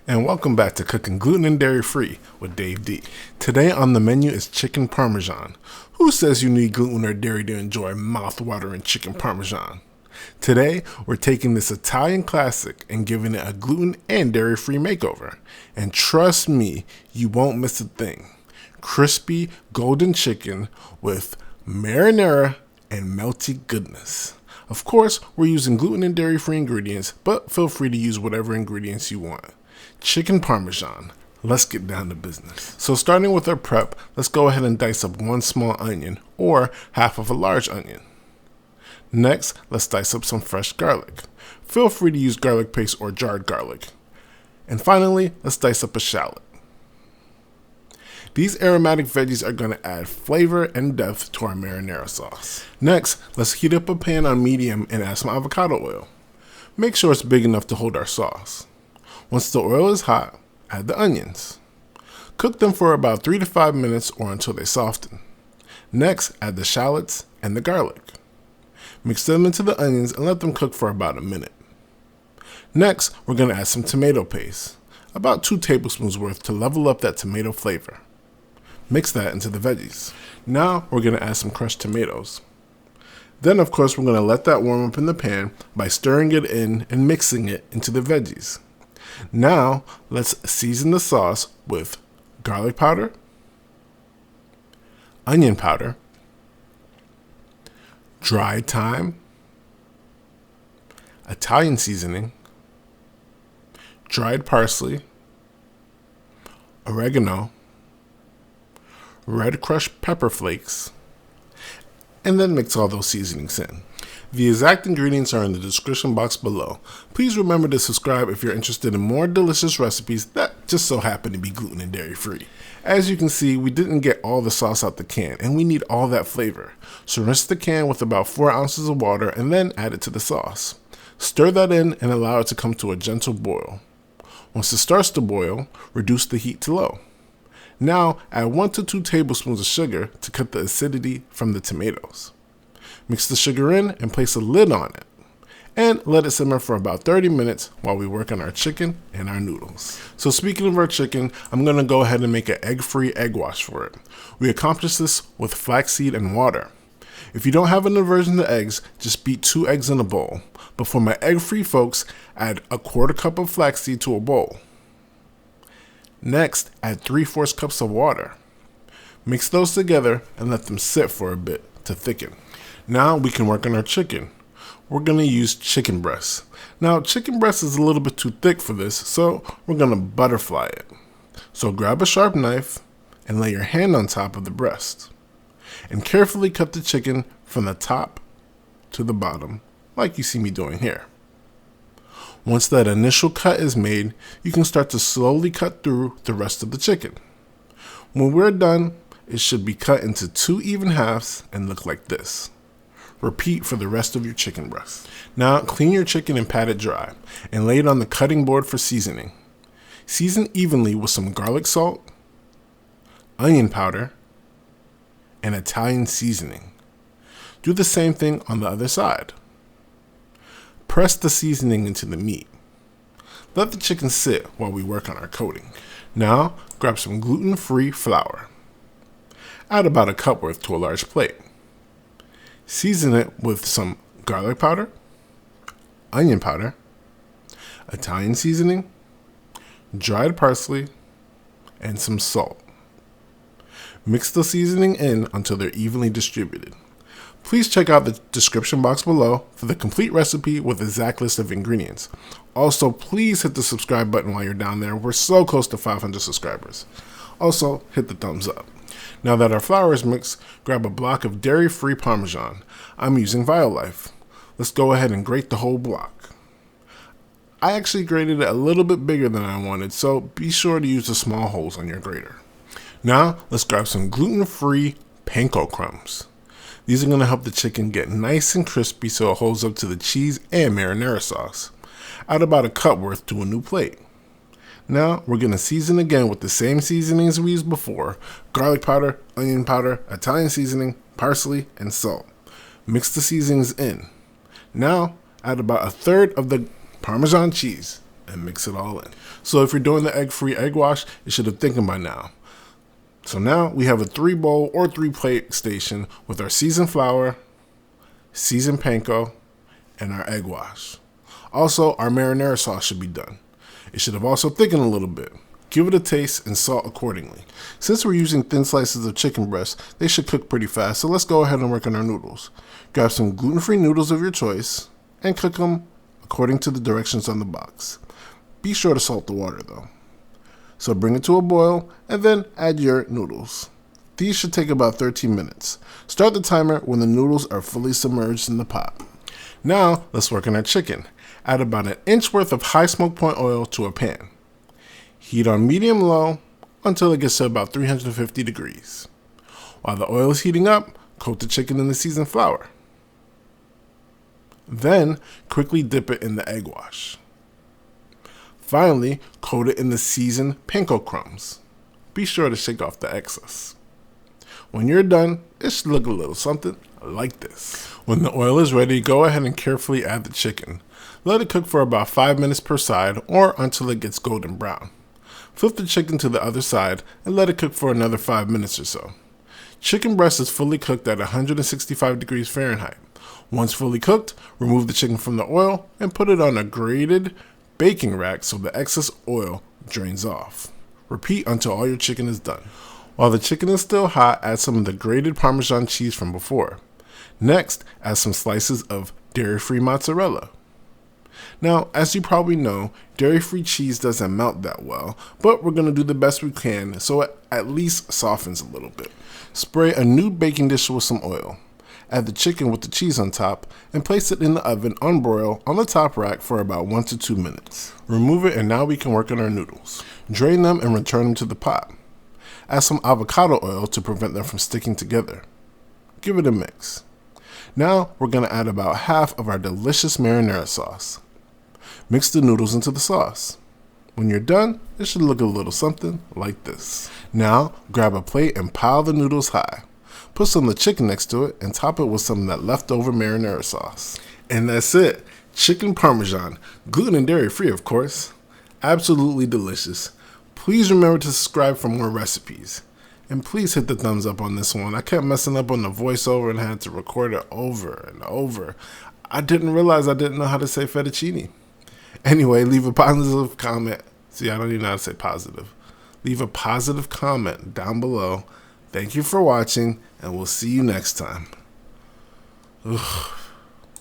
And welcome back to Cooking Gluten and Dairy Free with Dave D. Today on the menu is chicken parmesan. Who says you need gluten or dairy to enjoy mouth-watering chicken parmesan? Today, we're taking this Italian classic and giving it a gluten and dairy-free makeover. And trust me, you won't miss a thing. Crispy, golden chicken with marinara and melty goodness. Of course, we're using gluten and dairy-free ingredients, but feel free to use whatever ingredients you want. Chicken parmesan. Let's get down to business. So starting with our prep, let's go ahead and dice up one small onion or half of a large onion. Next, let's dice up some fresh garlic. Feel free to use garlic paste or jarred garlic. And finally, let's dice up a shallot. These aromatic veggies are going to add flavor and depth to our marinara sauce. Next, let's heat up a pan on medium and add some avocado oil. Make sure it's big enough to hold our sauce. Once the oil is hot, add the onions. Cook them for about 3 to 5 minutes or until they soften. Next, add the shallots and the garlic. Mix them into the onions and let them cook for about a minute. Next, we're going to add some tomato paste, about 2 tablespoons worth to level up that tomato flavor. Mix that into the veggies. Now, we're going to add some crushed tomatoes. Then, of course, we're going to let that warm up in the pan by stirring it in and mixing it into the veggies. Now, let's season the sauce with garlic powder, onion powder, dried thyme, Italian seasoning, dried parsley, oregano, red crushed pepper flakes, and then mix all those seasonings in. The exact ingredients are in the description box below. Please remember to subscribe if you're interested in more delicious recipes that just so happen to be gluten and dairy free. As you can see, we didn't get all the sauce out the can and we need all that flavor. So rinse the can with about 4 ounces of water and then add it to the sauce. Stir that in and allow it to come to a gentle boil. Once it starts to boil, reduce the heat to low. Now add 1 to 2 tablespoons of sugar to cut the acidity from the tomatoes. Mix the sugar in and place a lid on it. And let it simmer for about 30 minutes while we work on our chicken and our noodles. So speaking of our chicken, I'm going to go ahead and make an egg-free egg wash for it. We accomplish this with flaxseed and water. If you don't have an aversion to eggs, just beat 2 eggs in a bowl. But for my egg-free folks, add a 1/4 cup of flaxseed to a bowl. Next, add 3/4 cups of water. Mix those together and let them sit for a bit to thicken. Now we can work on our chicken. We're going to use chicken breast. Now chicken breast is a little bit too thick for this, so we're going to butterfly it. So grab a sharp knife and lay your hand on top of the breast. And carefully cut the chicken from the top to the bottom, like you see me doing here. Once that initial cut is made, you can start to slowly cut through the rest of the chicken. When we're done, it should be cut into 2 even halves and look like this. Repeat for the rest of your chicken breast. Now clean your chicken and pat it dry and lay it on the cutting board for seasoning. Season evenly with some garlic salt, onion powder, and Italian seasoning. Do the same thing on the other side. Press the seasoning into the meat. Let the chicken sit while we work on our coating. Now grab some gluten-free flour. Add about a cup worth to a large plate. Season it with some garlic powder, onion powder, Italian seasoning, dried parsley, and some salt. Mix the seasoning in until they're evenly distributed. Please check out the description box below for the complete recipe with the exact list of ingredients. Also, please hit the subscribe button while you're down there. We're so close to 500 subscribers. Also, hit the thumbs up. Now that our flour is mixed, grab a block of dairy-free Parmesan. I'm using Violife. Let's go ahead and grate the whole block. I actually grated it a little bit bigger than I wanted, so be sure to use the small holes on your grater. Now, let's grab some gluten-free panko crumbs. These are going to help the chicken get nice and crispy so it holds up to the cheese and marinara sauce. Add about a cup worth to a new plate. Now we're going to season again with the same seasonings we used before: garlic powder, onion powder, Italian seasoning, parsley, and salt. Mix the seasonings in. Now add about 1/3 of the Parmesan cheese. and mix it all in. So if you're doing the egg-free egg wash, you should have thickened by now. So now we have a 3-bowl or 3-plate station with our seasoned flour, seasoned panko, and our egg wash. Also, our marinara sauce should be done. It should have also thickened a little bit. Give it a taste and salt accordingly. Since we're using thin slices of chicken breast, they should cook pretty fast, so let's go ahead and work on our noodles. Grab some gluten-free noodles of your choice and cook them according to the directions on the box. Be sure to salt the water though. So bring it to a boil and then add your noodles. These should take about 13 minutes. Start the timer when the noodles are fully submerged in the pot. Now let's work on our chicken. Add about 1 inch worth of high smoke point oil to a pan. Heat on medium-low until it gets to about 350 degrees. While the oil is heating up, coat the chicken in the seasoned flour. Then, quickly dip it in the egg wash. Finally, coat it in the seasoned panko crumbs. Be sure to shake off the excess. When you're done, it should look a little something like this. When the oil is ready, go ahead and carefully add the chicken. Let it cook for about 5 minutes per side or until it gets golden brown. Flip the chicken to the other side and let it cook for another 5 minutes or so. Chicken breast is fully cooked at 165 degrees Fahrenheit. Once fully cooked, remove the chicken from the oil and put it on a grated baking rack so the excess oil drains off. Repeat until all your chicken is done. While the chicken is still hot, add some of the grated Parmesan cheese from before. Next, add some slices of dairy-free mozzarella. Now, as you probably know, dairy-free cheese doesn't melt that well, but we're going to do the best we can so it at least softens a little bit. Spray a new baking dish with some oil. Add the chicken with the cheese on top and place it in the oven on broil on the top rack for about 1 to 2 minutes. Remove it and now we can work on our noodles. Drain them and return them to the pot. Add some avocado oil to prevent them from sticking together. Give it a mix. Now we're going to add about half of our delicious marinara sauce. Mix the noodles into the sauce. When you're done, it should look a little something like this. Now, grab a plate and pile the noodles high. Put some of the chicken next to it and top it with some of that leftover marinara sauce. And that's it. Chicken Parmesan. Gluten and dairy free, of course. Absolutely delicious. Please remember to subscribe for more recipes. And please hit the thumbs up on this one. I kept messing up on the voiceover and had to record it over and over. I didn't realize I didn't know how to say fettuccine. Anyway, leave a positive comment. See, I don't even know how to say positive. Leave a positive comment down below. Thank you for watching, and we'll see you next time. Ugh.